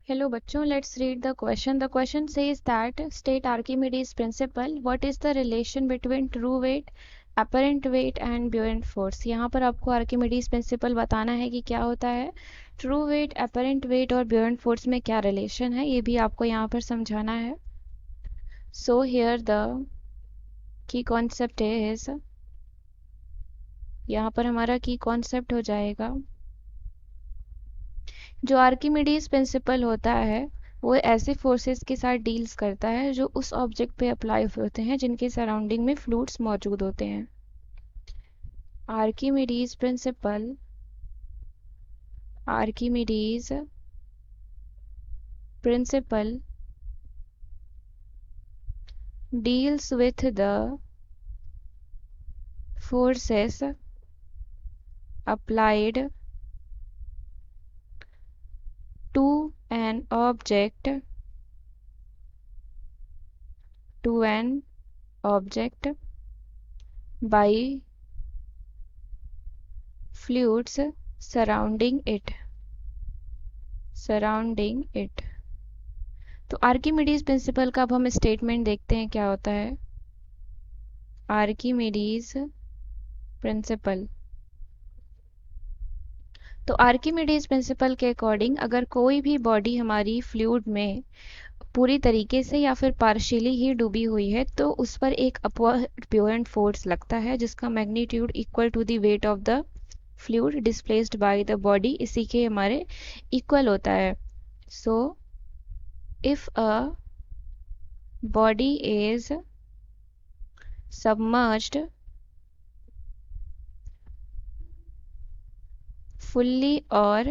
Hello बच्चों, let's read the question. The question says that state Archimedes principle. What is the relation between true weight, apparent weight and buoyant force? यहाँ पर आपको Archimedes principal बताना है कि क्या होता है ट्रू वेट, अपरेंट वेट और buoyant force में क्या रिलेशन है, ये भी आपको यहाँ पर समझाना है. So here the key concept is, यहाँ पर हमारा की कॉन्सेप्ट हो जाएगा जो आर्किमिडीज प्रिंसिपल होता है वो ऐसे फोर्सेस के साथ डील्स करता है जो उस ऑब्जेक्ट पे अप्लाई होते हैं जिनके सराउंडिंग में फ्लूइड्स मौजूद होते हैं. Archimedes principal deals with the forces applied to an object by fluids surrounding it. तो आर्किमिडीज प्रिंसिपल का अब हम स्टेटमेंट देखते हैं क्या होता है. आर्किमिडीज प्रिंसिपल, तो आर्किमिडीज प्रिंसिपल के अकॉर्डिंग अगर कोई भी बॉडी हमारी फ्लूइड में पूरी तरीके से या फिर पार्शियली ही डूबी हुई है तो उस पर एक अपवर्ड बुओयंट फोर्स लगता है जिसका magnitude equal to the weight of the fluid displaced by the body, इसी के हमारे इक्वल होता है. So if a body is submerged fully or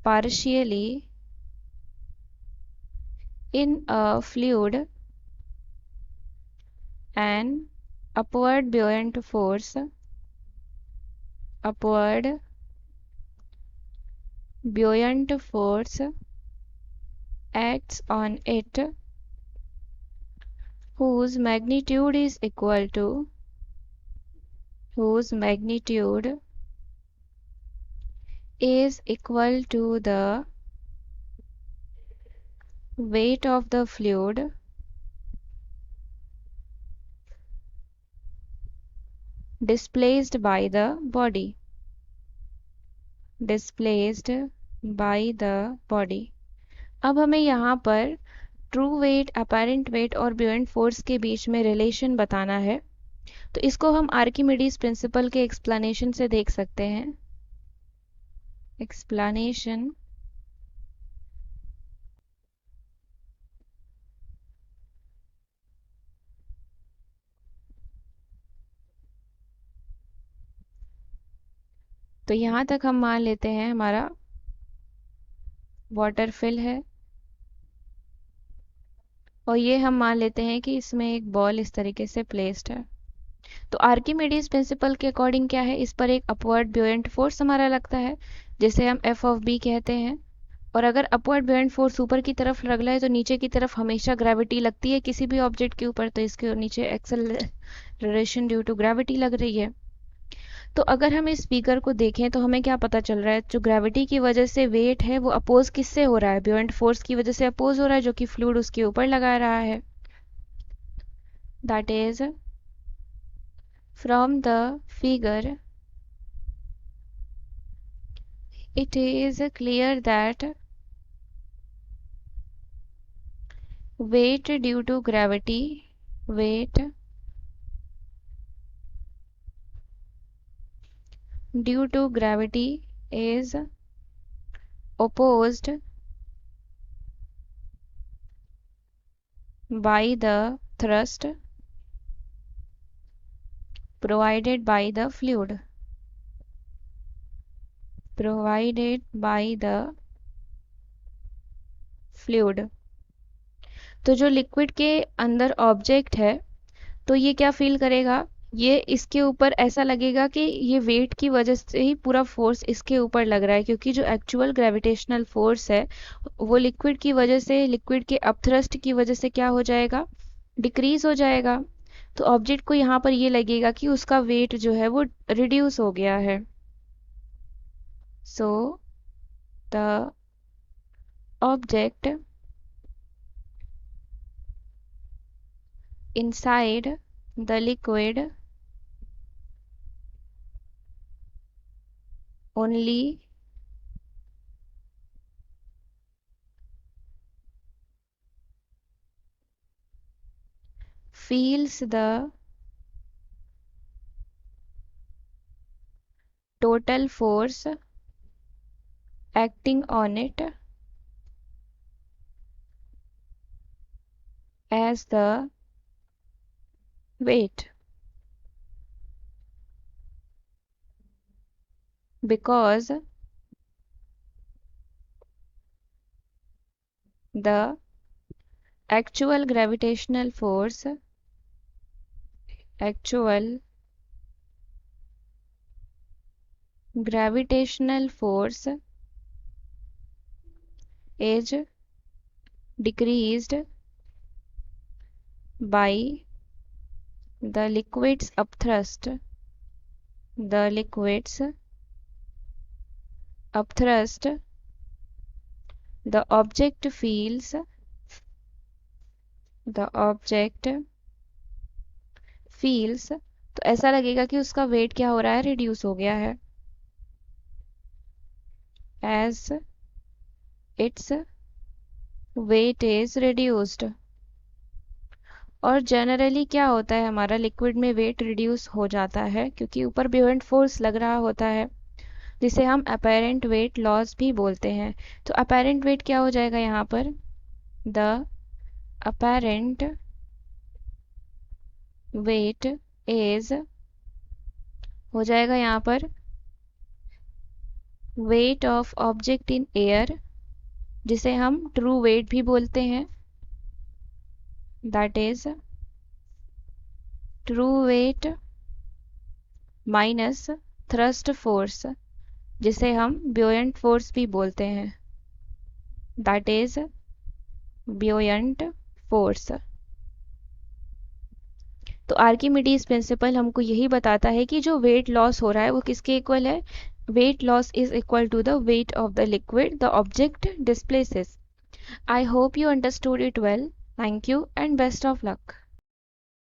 partially in a fluid, an upward buoyant force acts on it whose magnitude is equal to the weight of the fluid displaced by the body. अब हमें यहाँ पर true wait, apparent wait और बुओयंट force के बीच में relation बताना है. तो इसको हम आर्किमिडीज प्रिंसिपल के एक्सप्लेनेशन से देख सकते हैं. एक्सप्लेनेशन, तो यहाँ तक हम मान लेते हैं हमारा वाटर फिल है और ये हम मान लेते हैं कि इसमें एक बॉल इस तरीके से प्लेस्ड है. तो आर्किमिडीज प्रिंसिपल के अकॉर्डिंग क्या है, इस पर एक अपवर्ड बुओयंट फोर्स हमारा लगता है जिसे हम एफ ऑफ बी कहते हैं. और अगर अपवर्ड बुओयंट फोर्स ऊपर की तरफ लग रहा है तो नीचे की तरफ हमेशा ग्रेविटी लगती है किसी भी ऑब्जेक्ट के ऊपर, तो इसके नीचे एक्सेलरेशन ड्यू टू ग्रेविटी लग रही है. तो अगर हम इस फिगर को देखें तो हमें क्या पता चल रहा है, जो ग्रेविटी की वजह से वेट है वो अपोज किससे हो रहा है, बुओयंट फोर्स की वजह से अपोज हो रहा है जो कि फ्लूइड उसके ऊपर लगा रहा है. That is from the figure it is clear that weight due to gravity is opposed by the thrust provided by the fluid. तो जो लिक्विड के अंदर ऑब्जेक्ट है तो ये क्या फील करेगा, ये इसके ऊपर ऐसा लगेगा कि ये वेट की वजह से ही पूरा फोर्स इसके ऊपर लग रहा है, क्योंकि जो एक्चुअल ग्रेविटेशनल फोर्स है वो लिक्विड की वजह से, लिक्विड के अपथ्रस्ट की वजह से क्या हो जाएगा, डिक्रीज हो जाएगा. तो ऑब्जेक्ट को यहाँ पर ये लगेगा कि उसका वेट जो है वो रिड्यूस हो गया है. So the object inside the liquid only feels the total force acting on it as the weight, because the actual gravitational force is decreased by the liquid's upthrust. The object feels तो ऐसा लगेगा कि उसका wait क्या हो रहा है, reduce हो गया है, as its weight is reduced। और जनरली क्या होता है, हमारा लिक्विड में वेट रिड्यूस हो जाता है क्योंकि ऊपर बुओयंट फोर्स लग रहा होता है, जिसे हम अपेरेंट वेट लॉस भी बोलते हैं। तो अपेरेंट वेट क्या हो जाएगा यहाँ पर, द अपेरेंट वेट इज हो जाएगा यहाँ पर weight of object in air, जिसे हम ट्रू वेट भी बोलते हैं, that is true wait minus thrust force, जिसे हम ब्योयंट फोर्स भी बोलते हैं, दैट इज ब्योयंट फोर्स। तो आर्किमिडीज प्रिंसिपल हमको यही बताता है कि जो वेट लॉस हो रहा है वो किसके इक्वल है, weight loss is equal to the weight of the liquid the object displaces. I hope you understood it well. Thank you and best of luck.